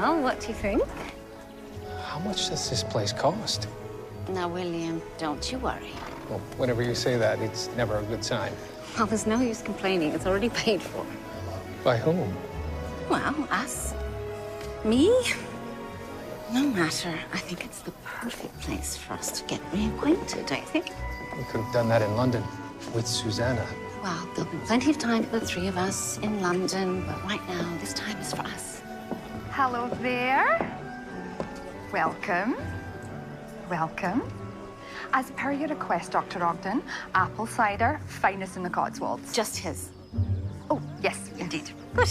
Well, what do you think? How much does this place cost? Now, William, don't you worry. Well, whenever you say that, it's never a good sign. Well, there's no use complaining. It's already paid for. By whom? Well, us. Me? No matter. I think it's the perfect place for us to get reacquainted, don't you think? We could have done that in London with Susanna. Well, there'll be plenty of time for the three of us in London, but right now, this time is for us. Hello there. Welcome. Welcome. As per your request, Dr. Ogden, apple cider, finest in the Cotswolds. Just his. Oh, yes, indeed. Good.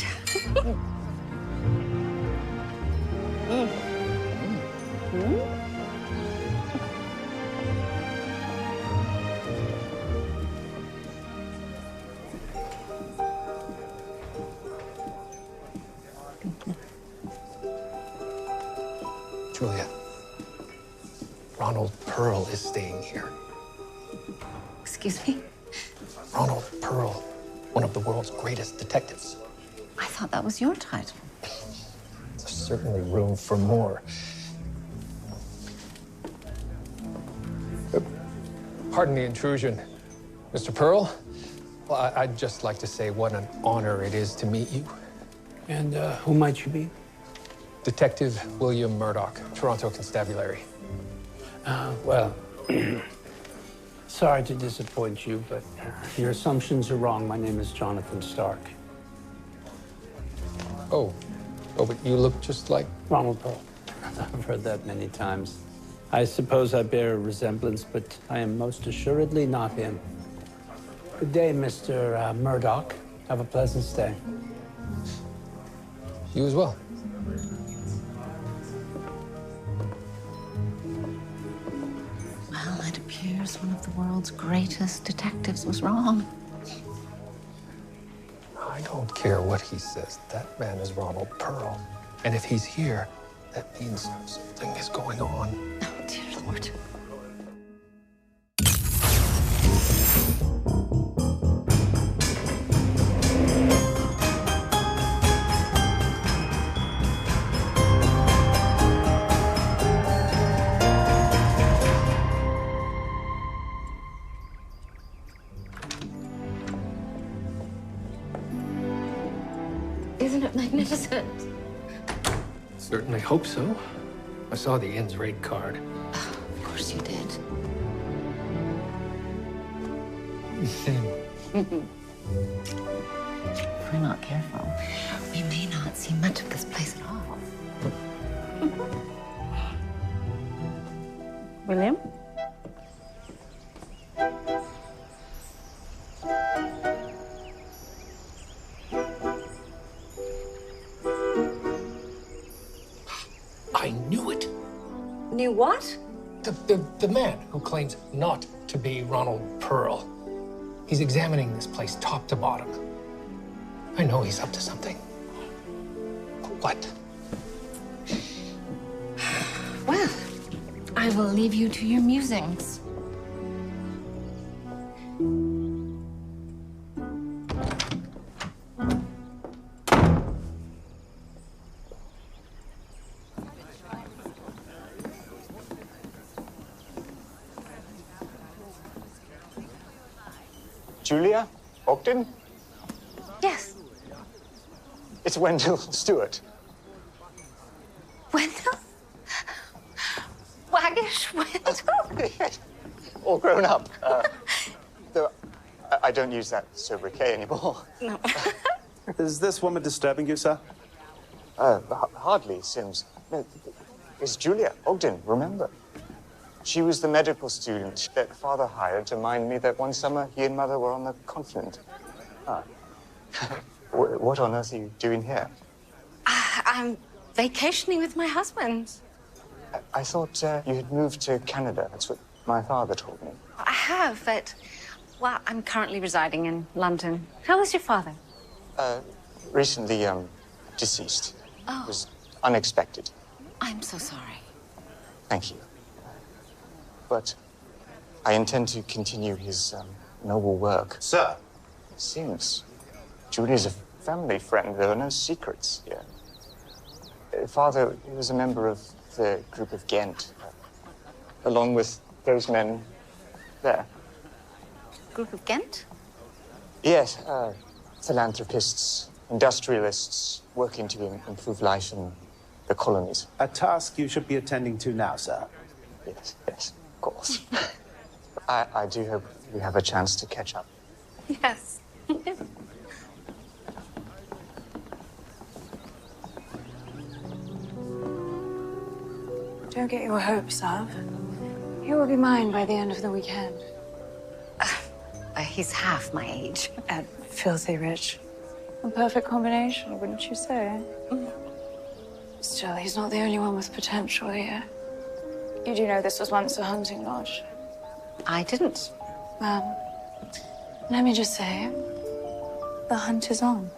Julia, Ronald Pearl is staying here. Excuse me? Ronald Pearl, one of the world's greatest detectives. I thought that was your title. There's certainly room for more. Pardon the intrusion. Mr. Pearl, well, I'd just like to say what an honor it is to meet you. And who might you be? Detective William Murdoch, Toronto Constabulary. Well, sorry to disappoint you, but your assumptions are wrong. My name is Jonathan Stark. Oh, but you look just like... Ronald Pearl. I've heard that many times. I suppose I bear a resemblance, but I am most assuredly not him. Good day, Mr. Murdoch. Have a pleasant stay. You as well. Well, it appears one of the world's greatest detectives was wrong. I don't care what he says. That man is Ronald Pearl. And if he's here, that means something is going on. Oh, dear Lord. Isn't it magnificent? Certainly hope so. I saw the Inn's rate card. Oh, of course you did. If we're not careful, we may not see much of this place at all. William? I knew it. Knew what? The man who claims not to be Ronald Pearl. He's examining this place top to bottom. I know he's up to something. But what? Well, I will leave you to your musings. Julia? Ogden? Yes. It's Wendell Stewart. Wendell? Waggish Wendell? All grown up. Though I don't use that sobriquet anymore. No. Is this woman disturbing you, sir? Hardly, Sims. No, it's Julia Ogden, remember? She was the medical student that Father hired to mind me that one summer he and Mother were on the continent. Ah. What on earth are you doing here? I'm vacationing with my husband. I thought you had moved to Canada. That's what my father told me. I have, but, well, I'm currently residing in London. How was your father? Recently, deceased. Oh. It was unexpected. I'm so sorry. Thank you. But I intend to continue his noble work. Sir. Seems Julia's a family friend. There are no secrets here. Father was a member of the group of Ghent, along with those men there. Group of Ghent? Yes, philanthropists, industrialists working to improve life in the colonies. A task you should be attending to now, sir. Yes, yes, of course. I do hope we have a chance to catch up. Yes. Don't get your hopes up. He will be mine by the end of the weekend. He's half my age. And filthy rich. A perfect combination, wouldn't you say? Still, he's not the only one with potential here. You do know this was once a hunting lodge. I didn't. Let me just say, the hunt is on.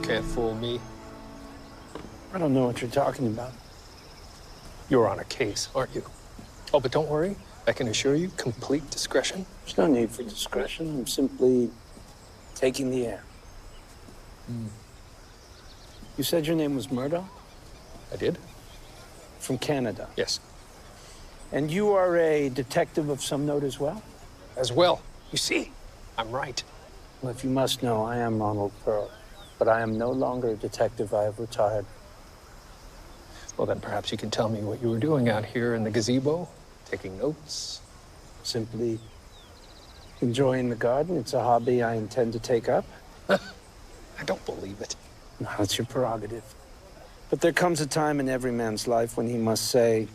Can't fool me. I don't know what you're talking about. You're on a case, aren't you? Oh, but don't worry. I can assure you, complete discretion. There's no need for discretion. I'm simply taking the air. You said your name was Murdoch? I did? From Canada? Yes. And you are a detective of some note as well? As well. You see, I'm right. Well, if you must know, I am Ronald Pearl. But I am no longer a detective. I have retired. Well, then perhaps you can tell me what you were doing out here in the gazebo, taking notes. Simply enjoying the garden. It's a hobby I intend to take up. I don't believe it. No, that's your prerogative. But there comes a time in every man's life when he must say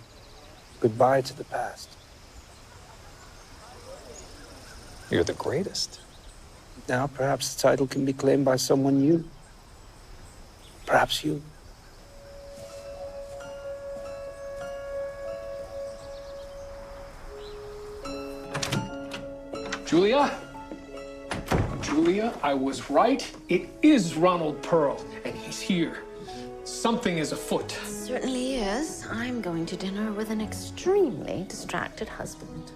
goodbye to the past. You're the greatest. Now, perhaps the title can be claimed by someone new. Perhaps you. Julia? Julia, I was right. It is Ronald Pearl, and he's here. Something is afoot. Certainly is. I'm going to dinner with an extremely distracted husband.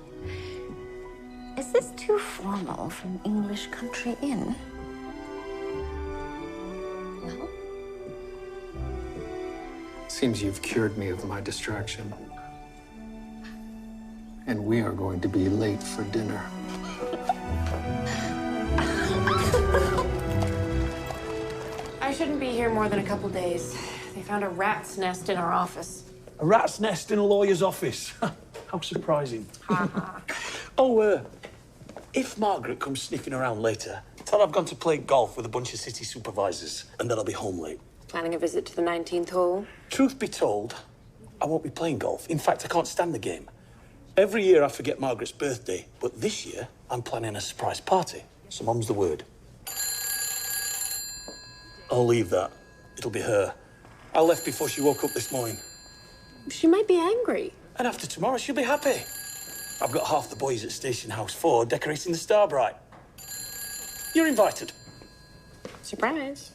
Is this too formal for an English country inn? No? Seems you've cured me of my distraction. And we are going to be late for dinner. I shouldn't be here more than a couple days. They found a rat's nest in our office. A rat's nest in a lawyer's office. How surprising. Oh, if Margaret comes sniffing around later, tell her I've gone to play golf with a bunch of city supervisors and that I'll be home late. Planning a visit to the 19th hole? Truth be told, I won't be playing golf. In fact, I can't stand the game. Every year I forget Margaret's birthday, but this year I'm planning a surprise party. So mum's the word. I'll leave that. It'll be her. I left before she woke up this morning. She might be angry. And after tomorrow, she'll be happy. I've got half the boys at Station House 4 decorating the Starbright. You're invited. Surprise.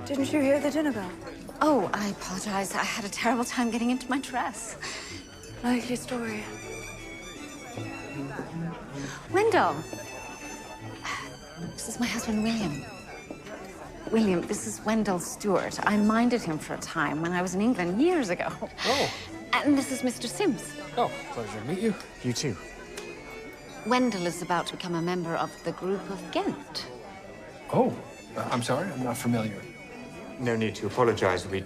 Didn't you hear the dinner bell? Oh, I apologize. I had a terrible time getting into my dress. Likely story. Wendell. This is my husband, William. William, this is Wendell Stewart. I minded him for a time when I was in England years ago. Oh. And this is Mr. Sims. Oh, pleasure to meet you. You too. Wendell is about to become a member of the group of Ghent. Oh, I'm sorry, I'm not familiar. No need to apologize. We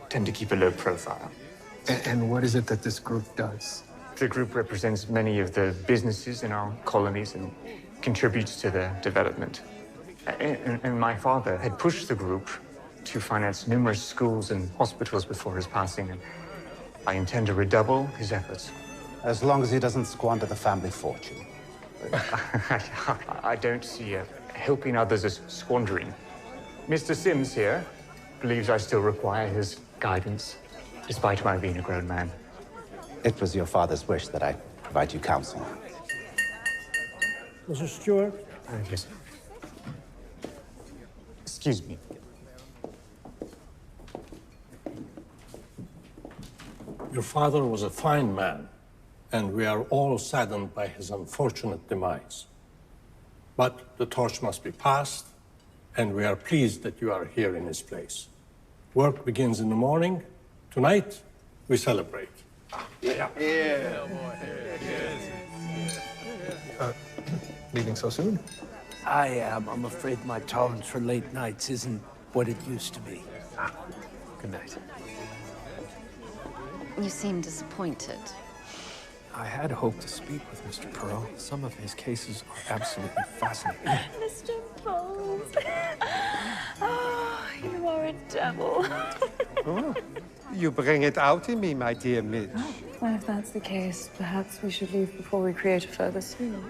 tend to keep a low profile. And what is it that this group does? The group represents many of the businesses in our colonies and contributes to their development. And my father had pushed the group to finance numerous schools and hospitals before his passing, and I intend to redouble his efforts. As long as he doesn't squander the family fortune. I don't see helping others as squandering. Mr. Sims here believes I still require his guidance, despite my being a grown man. It was your father's wish that I provide you counsel. Mrs. Stewart? Yes. Excuse me. Your father was a fine man, and we are all saddened by his unfortunate demise. But the torch must be passed, and we are pleased that you are here in his place. Work begins in the morning. Tonight, we celebrate. Yeah. Leaving so soon? I am. I'm afraid my tolerance for late nights isn't what it used to be. Good night. You seem disappointed. I had hoped to speak with Mr. Pearl. Some of his cases are absolutely fascinating. Mr. Bowles. Oh, you are a devil. Oh, you bring it out in me, my dear Midge. Well, if that's the case, perhaps we should leave before we create a further scene.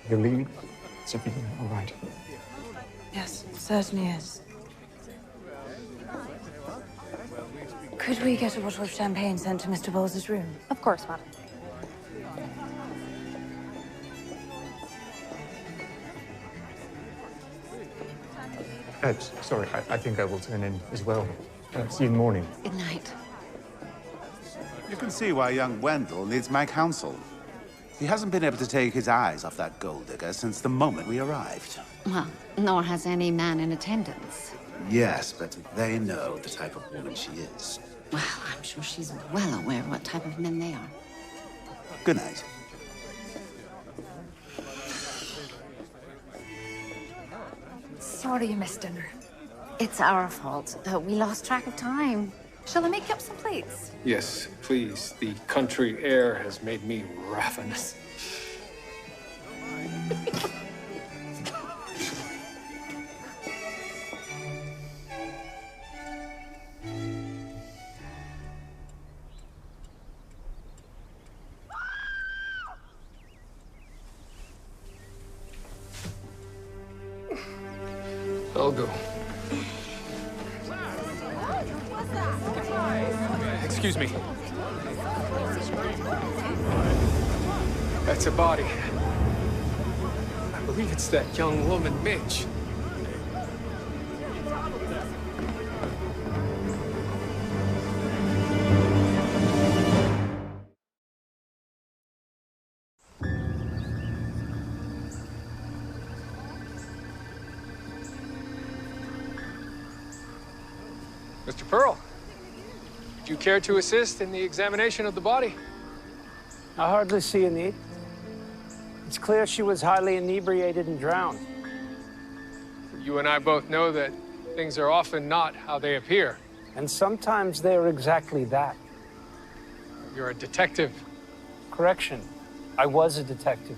You're leaving? Is everything all right? Yes, it certainly is. Could we get a bottle of champagne sent to Mr. Bowles' room? Of course, madam. Sorry, I think I will turn in as well. See you in the morning. Good night. You can see why young Wendell needs my counsel. He hasn't been able to take his eyes off that gold digger since the moment we arrived. Well, nor has any man in attendance. Yes, but they know the type of woman she is. Well, I'm sure she's well aware of what type of men they are. Good night. Sorry you missed dinner. It's our fault. We lost track of time. Shall I make you up some plates? Yes, please. The country air has made me ravenous. I'll go. Excuse me. That's a body. I believe it's that young woman, Midge. Mr. Pearl, would you care to assist in the examination of the body? I hardly see a need. It's clear she was highly inebriated and drowned. You and I both know that things are often not how they appear. And sometimes they're exactly that. You're a detective. Correction. I was a detective.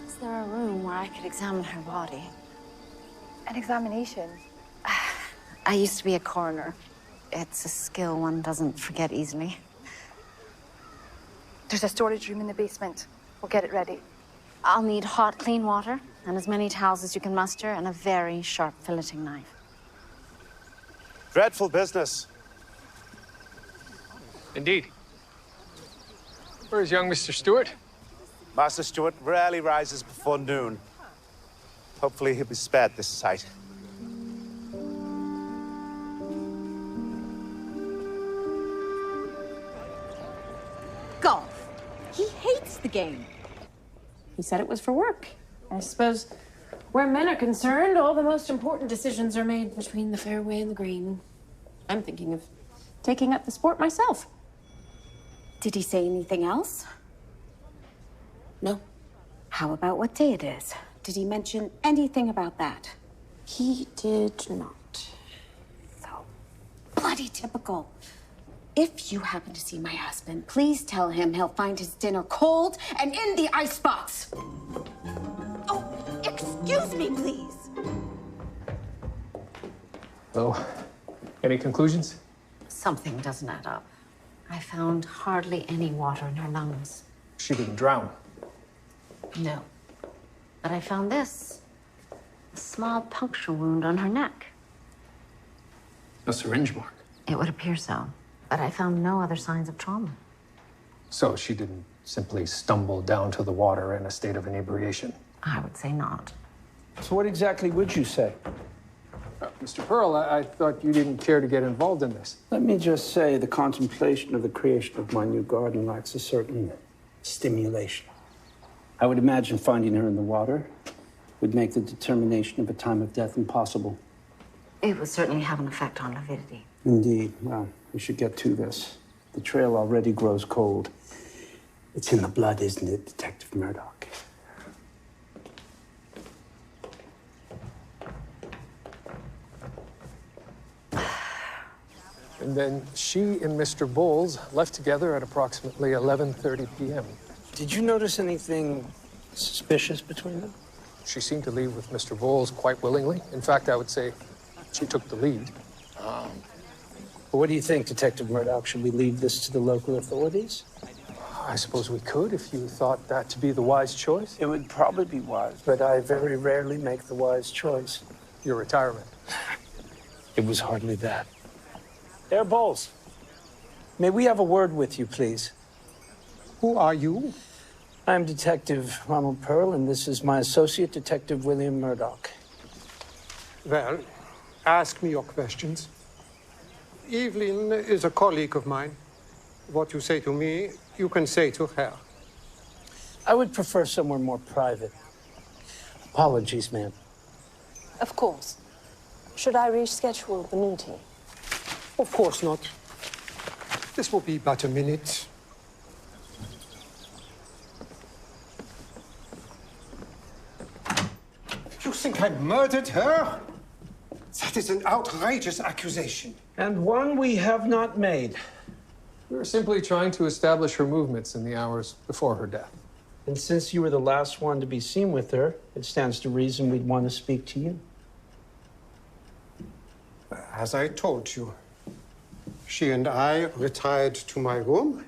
Is there a room where I could examine her body? An examination? I used to be a coroner. It's a skill one doesn't forget easily. There's a storage room in the basement. We'll get it ready. I'll need hot, clean water and as many towels as you can muster and a very sharp filleting knife. Dreadful business. Indeed. Where is young Mr. Stewart? Master Stewart rarely rises before noon. Hopefully he'll be spared this sight. Golf. He hates the game. He said it was for work. I suppose where men are concerned, all the most important decisions are made between the fairway and the green. I'm thinking of taking up the sport myself. Did he say anything else? No. How about what day it is? Did he mention anything about that? He did not. So bloody typical. If you happen to see my husband, please tell him he'll find his dinner cold and in the icebox. Oh, excuse me, please. So, any conclusions? Something doesn't add up. I found hardly any water in her lungs. She didn't drown. No. But I found this. A small puncture wound on her neck. A syringe mark. It would appear so. But I found no other signs of trauma. So she didn't simply stumble down to the water in a state of inebriation? I would say not. So what exactly would you say? Mr. Pearl, I thought you didn't care to get involved in this. Let me just say the contemplation of the creation of my new garden lacks a certain stimulation. I would imagine finding her in the water would make the determination of a time of death impossible. It would certainly have an effect on avidity. Indeed. Well, we should get to this. The trail already grows cold. It's in the blood, isn't it, Detective Murdoch? And then she and Mr. Bowles left together at approximately 11:30 p.m. Did you notice anything suspicious between them? She seemed to leave with Mr. Bowles quite willingly. In fact, I would say she took the lead. Well, what do you think, Detective Murdoch? Should we leave this to the local authorities? I suppose we could, if you thought that to be the wise choice. It would probably be wise, but I very rarely make the wise choice. Your retirement. It was hardly that. Herr Bowles, may we have a word with you, please? Who are you? I'm Detective Ronald Pearl, and this is my associate, Detective William Murdoch. Well, ask me your questions. Evelyn is a colleague of mine. What you say to me, you can say to her. I would prefer somewhere more private. Apologies, ma'am. Of course. Should I reschedule the meeting? Of course not. This will be but a minute. You think I murdered her? That is an outrageous accusation. And one we have not made. We were simply trying to establish her movements in the hours before her death. And since you were the last one to be seen with her, it stands to reason we'd want to speak to you. As I told you, she and I retired to my room.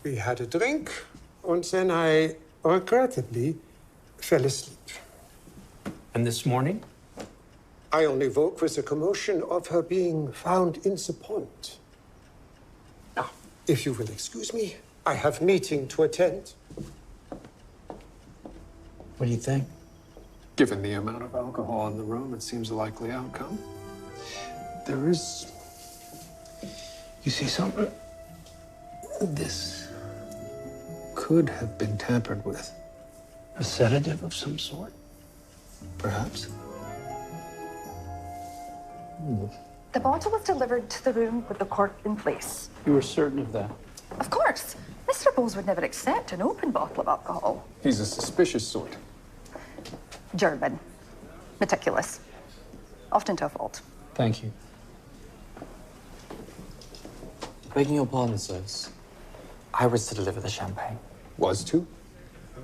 We had a drink, and then I regrettably fell asleep. And this morning? I only woke with the commotion of her being found in the pond. Now, if you will excuse me, I have meeting to attend. What do you think? Given the amount of alcohol in the room, it seems a likely outcome. There is... You see something? This could have been tampered with. A sedative of some sort? Perhaps. The bottle was delivered to the room with the cork in place. You were certain of that? Of course. Mr. Bowles would never accept an open bottle of alcohol. He's a suspicious sort. German. Meticulous. Often to a fault. Thank you. Begging your pardon, sirs. I was to deliver the champagne. Was to?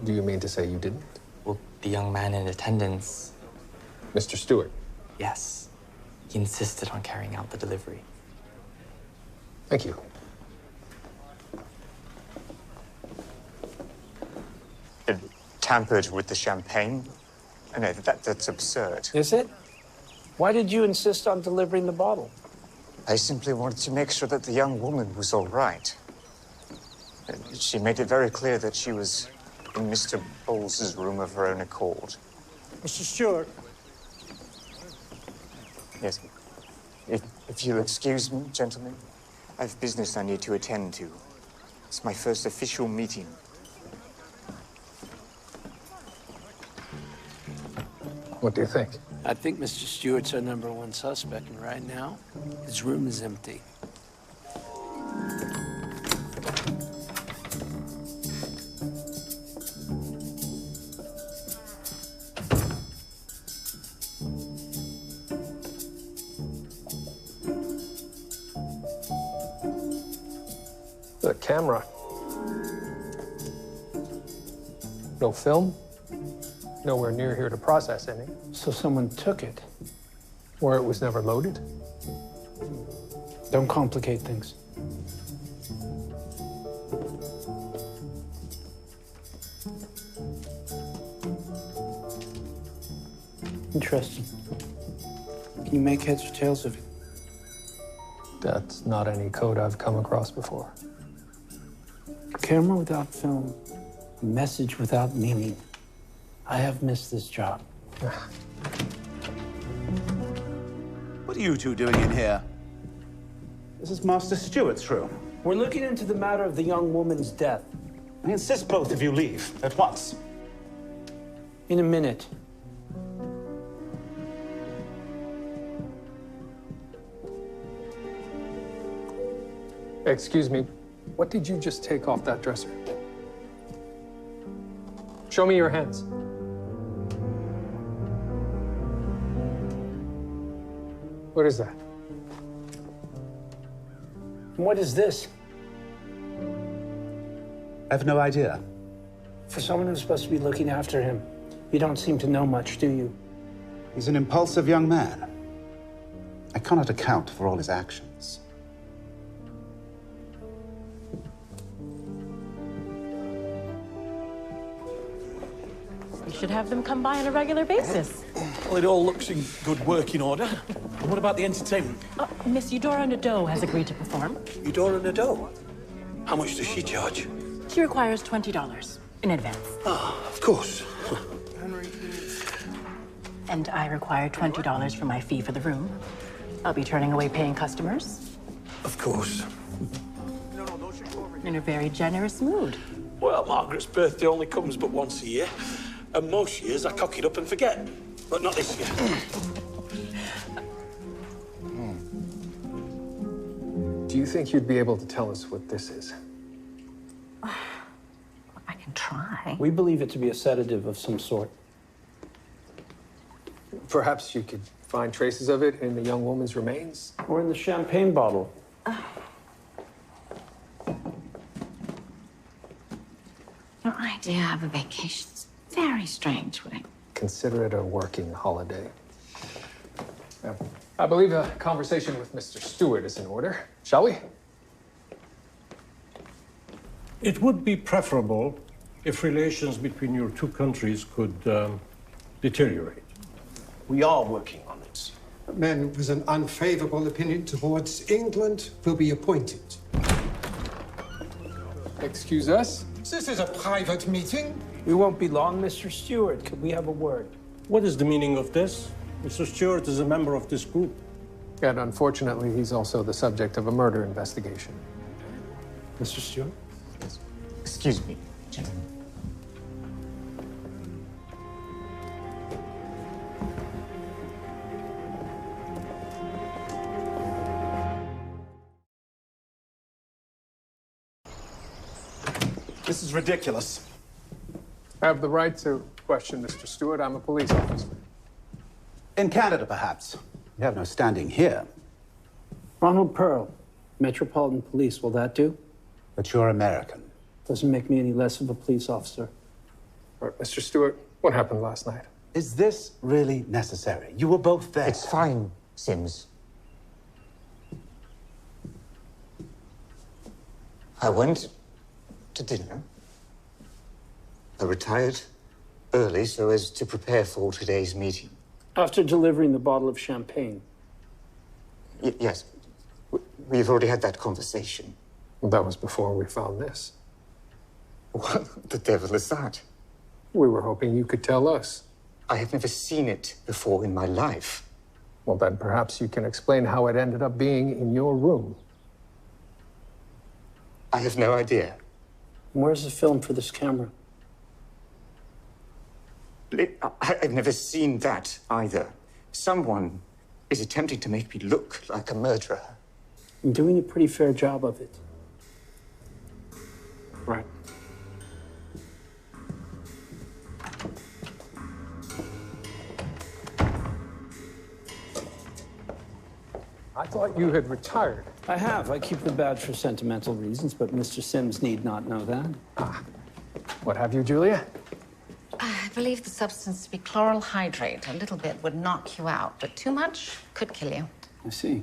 Do you mean to say you didn't? Well, the young man in attendance... Mr. Stewart? Yes. He insisted on carrying out the delivery. Thank you. It tampered with the champagne? No, that's absurd. Is it? Why did you insist on delivering the bottle? I simply wanted to make sure that the young woman was all right. She made it very clear that she was in Mr. Bowles's room of her own accord. Mr. Stewart. Yes. If you'll excuse me, gentlemen, I have business I need to attend to. It's my first official meeting. What do you think? I think Mr. Stewart's our #1 suspect, and right now, his room is empty. The camera. No film. Nowhere near here to process any. So someone took it. Or it was never loaded. Don't complicate things. Interesting. Can you make heads or tails of it? That's not any code I've come across before. Camera without film, message without meaning. I have missed this job. What are you two doing in here? This is Master Stewart's room. We're looking into the matter of the young woman's death. I insist both of you leave at once. In a minute. Excuse me, what did you just take off that dresser? Show me your hands. What is that? What is this? I have no idea. For someone who's supposed to be looking after him, you don't seem to know much, do you? He's an impulsive young man. I cannot account for all his actions. You should have them come by on a regular basis. Well, it all looks in good working order. And what about the entertainment? Miss Eudora Nadeau has agreed to perform. Eudora Nadeau? How much does she charge? She requires $20 in advance. Ah, of course. And I require $20 for my fee for the room. I'll be turning away paying customers. Of course. In a very generous mood. Well, Margaret's birthday only comes but once a year. And most years I cock it up and forget. But not this year. Do you think you'd be able to tell us what this is? I can try. We believe it to be a sedative of some sort. Perhaps you could find traces of it in the young woman's remains? Or in the champagne bottle. Your idea of a vacation's very strange, Willie. Consider it a working holiday. I believe a conversation with Mr. Stewart is in order. Shall we? It would be preferable if relations between your two countries could deteriorate. We are working on it. A man with an unfavorable opinion towards England will be appointed. Excuse us? This is a private meeting. We won't be long, Mr. Stewart. Could we have a word? What is the meaning of this? Mr. Stewart is a member of this group. And unfortunately, he's also the subject of a murder investigation. Mr. Stewart? Excuse me, gentlemen. This is ridiculous. I have the right to question Mr. Stewart. I'm a police officer. In Canada, perhaps. You have no standing here. Ronald Pearl, Metropolitan Police. Will that do? But you're American. Doesn't make me any less of a police officer. All right, Mr. Stewart, what happened last night? Is this really necessary? You were both there. It's fine, Sims. I went to dinner. I retired early so as to prepare for today's meeting. After delivering the bottle of champagne. Yes. We've already had that conversation. Well, that was before we found this. What the devil is that? We were hoping you could tell us. I have never seen it before in my life. Well, then perhaps you can explain how it ended up being in your room. I have no idea. Where's the film for this camera? I've never seen that either. Someone is attempting to make me look like a murderer. I'm doing a pretty fair job of it. Right. I thought you had retired. I have. I keep the badge for sentimental reasons, but Mr. Sims need not know that. Ah. What have you, Julia? I believe the substance to be chloral hydrate. A little bit would knock you out, but too much could kill you. I see.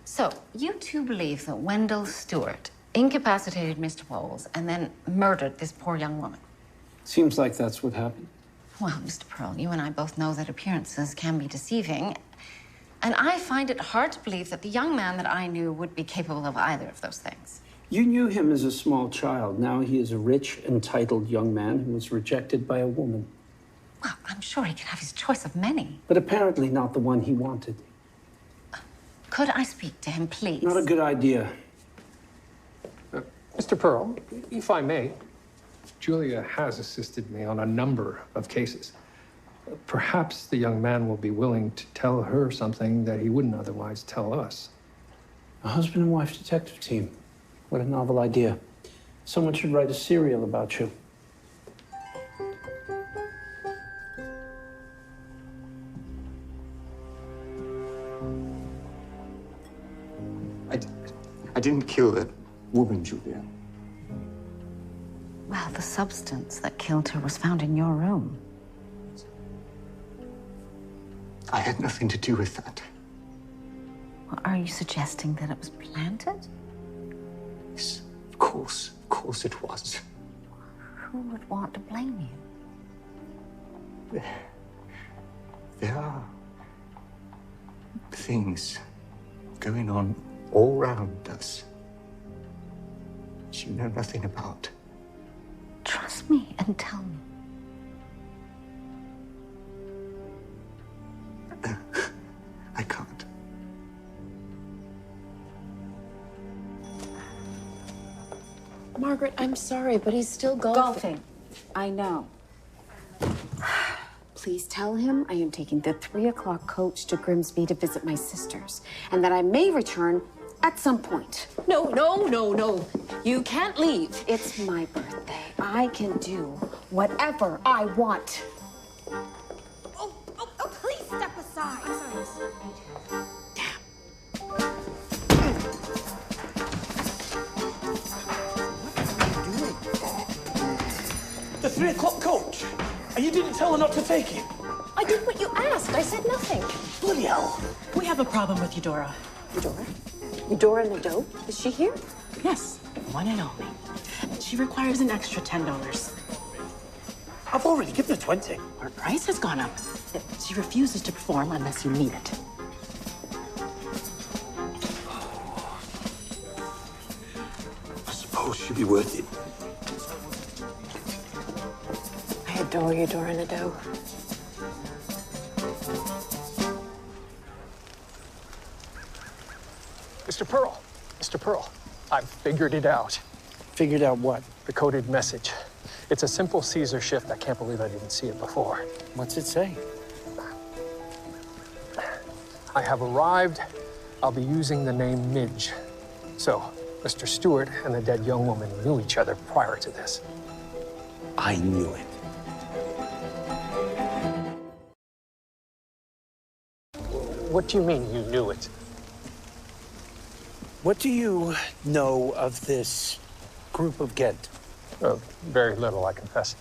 So, you two believe that Wendell Stewart incapacitated Mr. Bowles and then murdered this poor young woman? Seems like that's what happened. Well, Mr. Pearl, you and I both know that appearances can be deceiving. And I find it hard to believe that the young man that I knew would be capable of either of those things. You knew him as a small child. Now he is a rich, entitled young man who was rejected by a woman. Well, I'm sure he can have his choice of many. But apparently not the one he wanted. Could I speak to him, please? Not a good idea. Mr. Pearl, if I may, Julia has assisted me on a number of cases. Perhaps the young man will be willing to tell her something that he wouldn't otherwise tell us. A husband and wife detective team. What a novel idea. Someone should write a serial about you. I didn't kill that woman, Julia. Well, the substance that killed her was found in your room. I had nothing to do with that. Well, are you suggesting that it was planted? Yes, of course it was. Who would want to blame you? There are things going on all around us that you know nothing about. Trust me and tell me. I can't. Margaret, I'm sorry, but he's still Golfing. I know. Please tell him I am taking the 3 o'clock coach to Grimsby to visit my sisters, and that I may return at some point. No. You can't leave. It's my birthday. I can do whatever I want. Oh, please step aside. I'm sorry. The 3 o'clock coach? And you didn't tell her not to take it? I did what you asked. I said nothing. Bloody hell. We have a problem with Eudora. Eudora? Eudora Nadeau? Is she here? Yes, one and only. She requires an extra $10. I've already given her 20. Her price has gone up. She refuses to perform unless you need it. I suppose she'll be worth it. I adore Eudora Nadeau. Mr. Pearl, I've figured it out. Figured out what? The coded message. It's a simple Caesar shift. I can't believe I didn't see it before. What's it say? I have arrived. I'll be using the name Midge. So, Mr. Stewart and the dead young woman knew each other prior to this. I knew it. What do you mean you knew it? What do you know of this group of Ghent? Very little, I confess.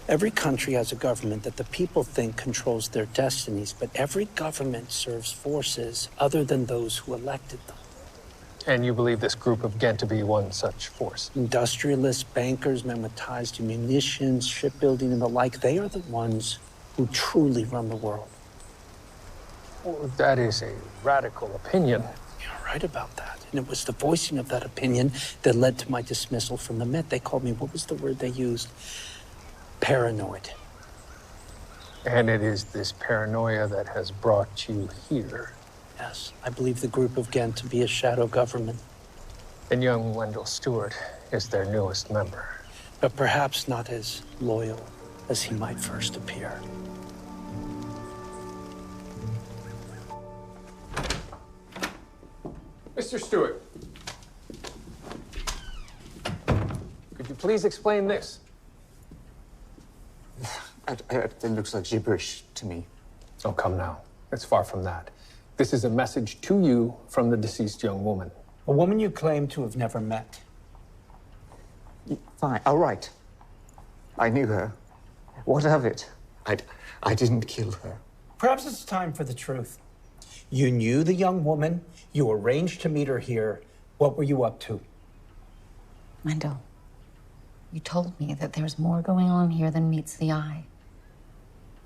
Every country has a government that the people think controls their destinies, but every government serves forces other than those who elected them. And you believe this group of Ghent to be one such force? Industrialists, bankers, men with ties to munitions, shipbuilding, and the like, they are the ones who truly run the world. Well, that is a radical opinion. You're right about that. And it was the voicing of that opinion that led to my dismissal from the Met. They called me, what was the word they used? Paranoid. And it is this paranoia that has brought you here. Yes, I believe the group of Ghent to be a shadow government. And young Wendell Stewart is their newest member. But perhaps not as loyal as he might first appear. Mr. Stewart, could you please explain this? It looks like gibberish to me. Oh, come now. It's far from that. This is a message to you from the deceased young woman. A woman you claim to have never met. Fine, all right. I knew her. What of it? I didn't kill her. Perhaps it's time for the truth. You knew the young woman. You arranged to meet her here. What were you up to? Wendell, You told me that there's more going on here than meets the eye.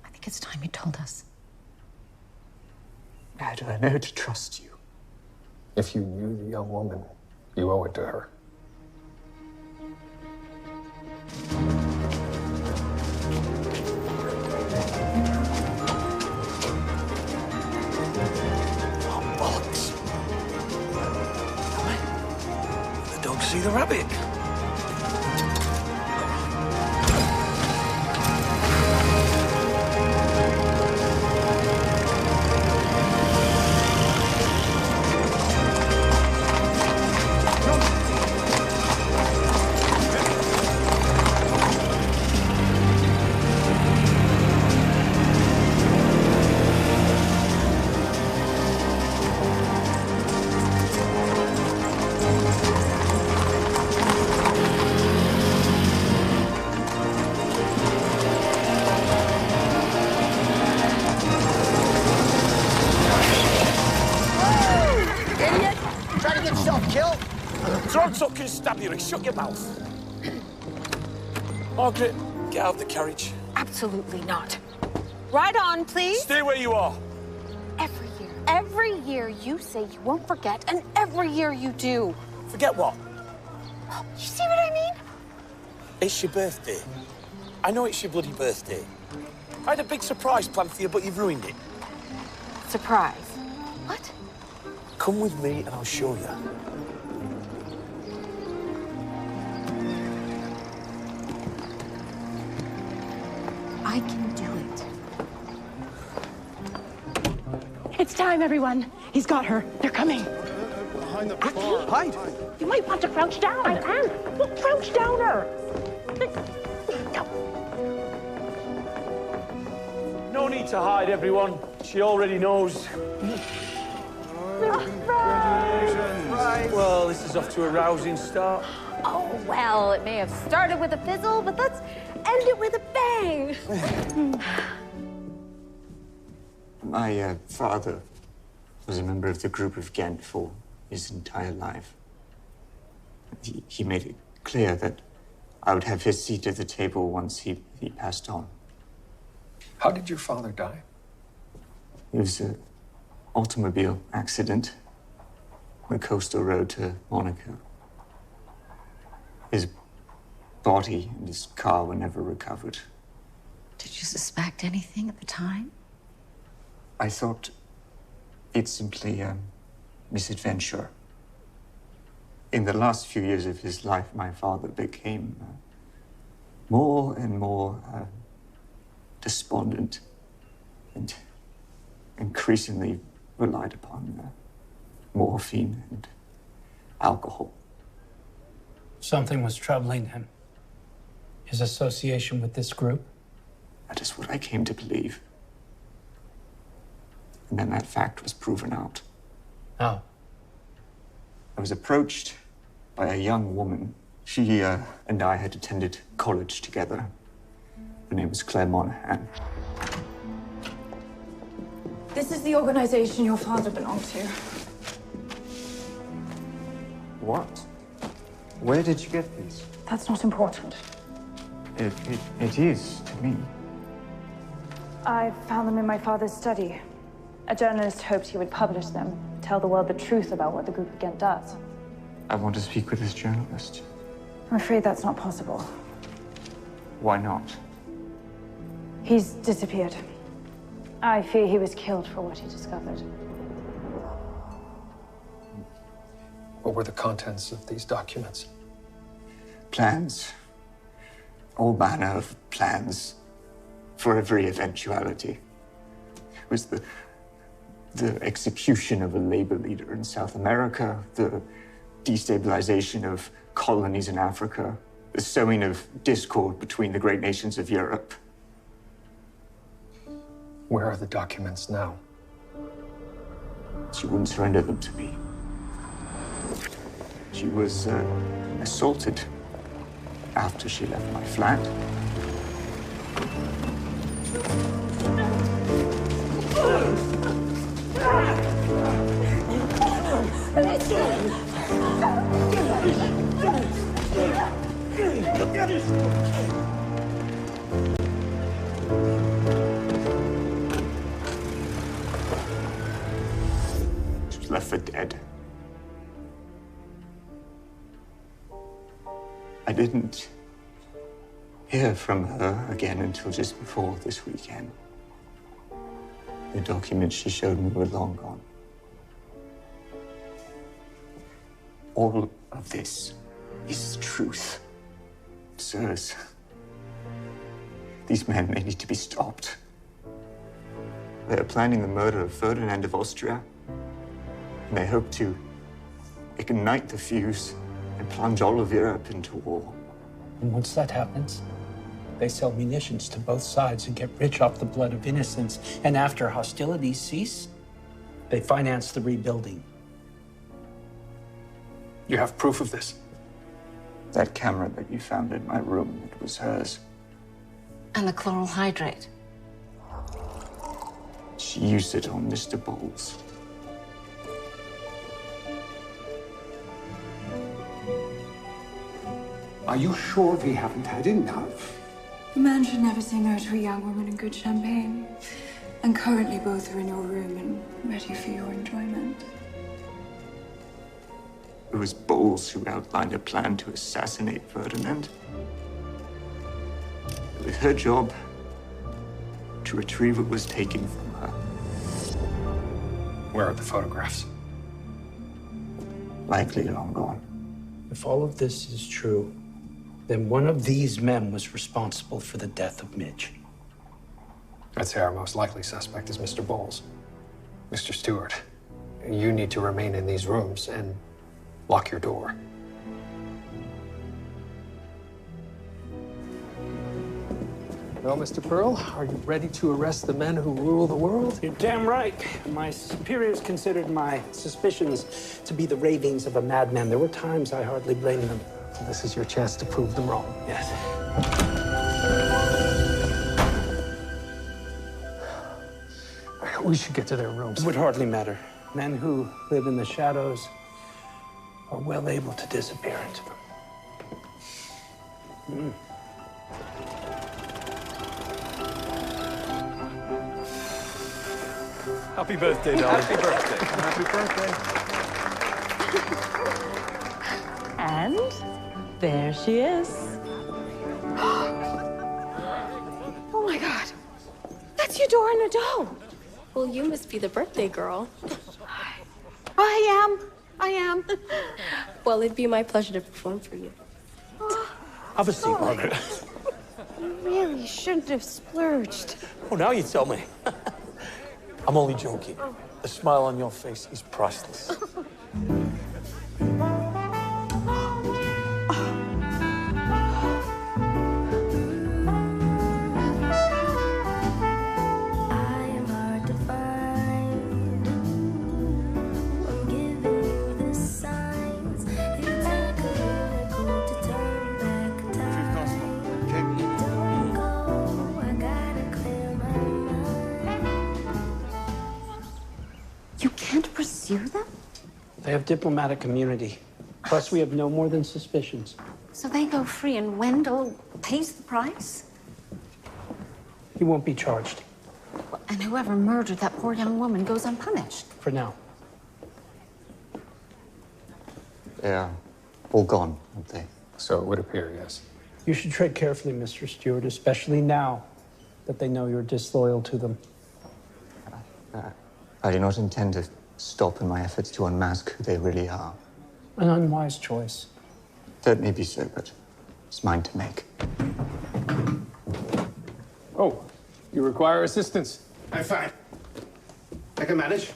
I think it's time you told us. How do I know to trust you? If you knew the young woman, you owe it to her. Oh, bollocks. The dog see the rabbit. Can stab you, shut your mouth. Margaret, get out of the carriage. Absolutely not. Ride on, please. Stay where you are. Every year you say you won't forget, and every year you do. Forget what? You see what I mean? It's your birthday. I know it's your bloody birthday. I had a big surprise planned for you, but you've ruined it. Surprise? What? Come with me and I'll show you. I can do it. It's time, everyone. He's got her. They're coming. Behind the bar. Hide. You might want to crouch down. I am. Well, crouch down her. No need to hide, everyone. She already knows. Well, this is off to a rousing start. Oh, well, it may have started with a fizzle, but let's end it with a bang. My father was a member of the group of Ghent for his entire life. He made it clear that I would have his seat at the table once he passed on. How did your father die? It was an automobile accident on the coastal road to Monaco. His body and his car were never recovered. Did you suspect anything at the time? I thought it's simply a misadventure. In the last few years of his life, my father became more and more despondent and increasingly relied upon morphine and alcohol. Something was troubling him. His association with this group? That is what I came to believe. And then that fact was proven out. How? I was approached by a young woman. She and I had attended college together. Her name was Claire Monahan. This is the organization your father belonged to. What? Where did you get these? That's not important. It is to me. I found them in my father's study. A journalist hoped he would publish them, tell the world the truth about what the group of Ghent does. I want to speak with this journalist. I'm afraid that's not possible. Why not? He's disappeared. I fear he was killed for what he discovered. What were the contents of these documents? Plans. All manner of plans for every eventuality. It was the execution of a labor leader in South America, the destabilization of colonies in Africa, the sowing of discord between the great nations of Europe. Where are the documents now? She wouldn't surrender them to me. She was assaulted after she left my flat. She was left for dead. I didn't hear from her again until just before this weekend. The documents she showed me were long gone. All of this is truth. Sirs, these men, they need to be stopped. They are planning the murder of Ferdinand of Austria, and they hope to ignite the fuse and plunge all of Europe into war. And once that happens, they sell munitions to both sides and get rich off the blood of innocents. And after hostilities cease, they finance the rebuilding. You have proof of this? That camera that you found in my room, it was hers. And the chloral hydrate. She used it on Mr. Bowles. Are you sure we haven't had enough? A man should never say no to a young woman and good champagne. And currently both are in your room and ready for your enjoyment. It was Bowles who outlined a plan to assassinate Ferdinand. It was her job to retrieve what was taken from her. Where are the photographs? Likely long gone. If all of this is true, then one of these men was responsible for the death of Midge. I'd say our most likely suspect is Mr. Bowles. Mr. Stewart, you need to remain in these rooms and lock your door. Well, Mr. Pearl, are you ready to arrest the men who rule the world? You're damn right. My superiors considered my suspicions to be the ravings of a madman. There were times I hardly blamed them. So this is your chance to prove them wrong. Yes. We should get to their rooms. It would hardly matter. Men who live in the shadows are well able to disappear into them. Happy birthday, darling. Happy birthday. Happy birthday. And there she is. Oh my God. That's Eudora Nadeau. Well, you must be the birthday girl. I am. Well, it'd be my pleasure to perform for you. Have a seat, Margaret. You really shouldn't have splurged. Oh, now you tell me. I'm only joking. The smile on your face is priceless. You can't pursue them? They have diplomatic immunity. Plus, we have no more than suspicions. So they go free and Wendell pays the price? He won't be charged. And whoever murdered that poor young woman goes unpunished. For now. They are all gone, aren't they? So it would appear, yes. You should tread carefully, Mr. Stewart, especially now that they know you're disloyal to them. I do not intend to stop in my efforts to unmask who they really are. An unwise choice. That may be so, but it's mine to make. Oh, you require assistance. I'm fine. I can manage.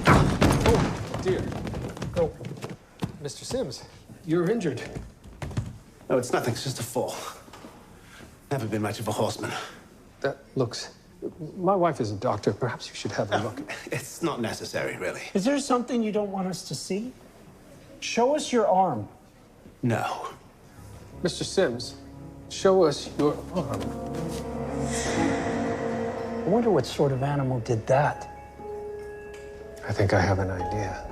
Oh, dear. Oh, Mr. Sims, you're injured. No, it's nothing. It's just a fall. Never been much of a horseman. That looks... My wife is a doctor. Perhaps you should have a look. It's not necessary, really. Is there something you don't want us to see? Show us your arm. No. Mr. Sims, show us your arm. I wonder what sort of animal did that. I think I have an idea.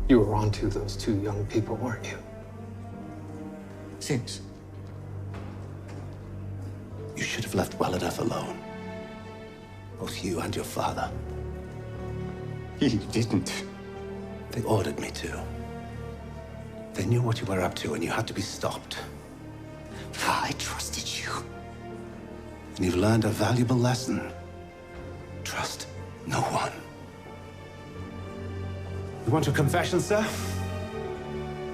You were onto those two young people, weren't you? Seems. You should have left well enough alone. Both you and your father. You didn't. They ordered me to. They knew what you were up to and you had to be stopped. I trusted you. And you've learned a valuable lesson. Trust no one. You want your confession, sir?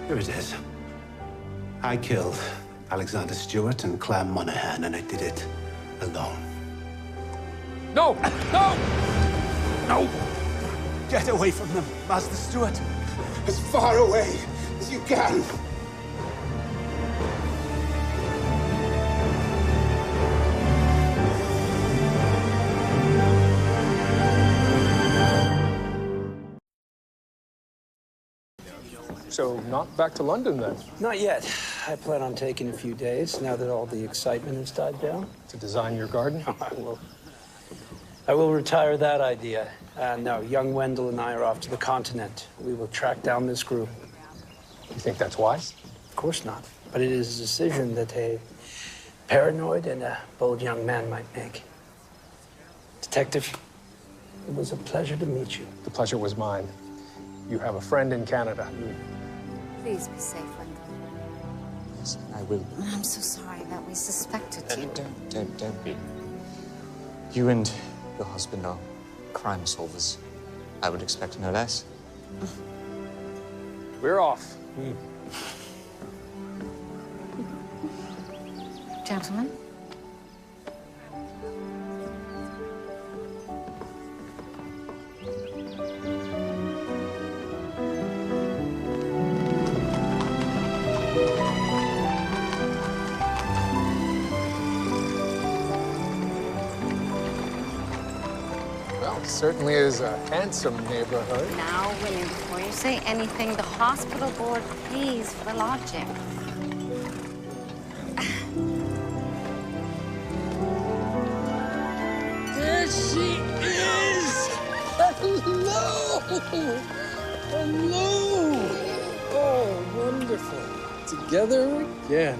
Here it is. I killed Alexander Stewart and Claire Monaghan, and I did it alone. No! No! No! Get away from them, Master Stewart. As far away as you can. So, not back to London, then? Not yet. I plan on taking a few days, now that all the excitement has died down. To design your garden? I will retire that idea. No, young Wendell and I are off to the continent. We will track down this group. You think that's wise? Of course not. But it is a decision that a paranoid and a bold young man might make. Detective, it was a pleasure to meet you. The pleasure was mine. You have a friend in Canada. Please be safe, Wendell. Yes, I will. I'm so sorry that we suspected you. Don't be. You and your husband are crime solvers. I would expect no less. We're off. Gentlemen? Well, it certainly is a handsome neighborhood. Now, William, before you say anything, the hospital board pays for the lodging. There she is! Hello! Hello! Oh, wonderful. Together again.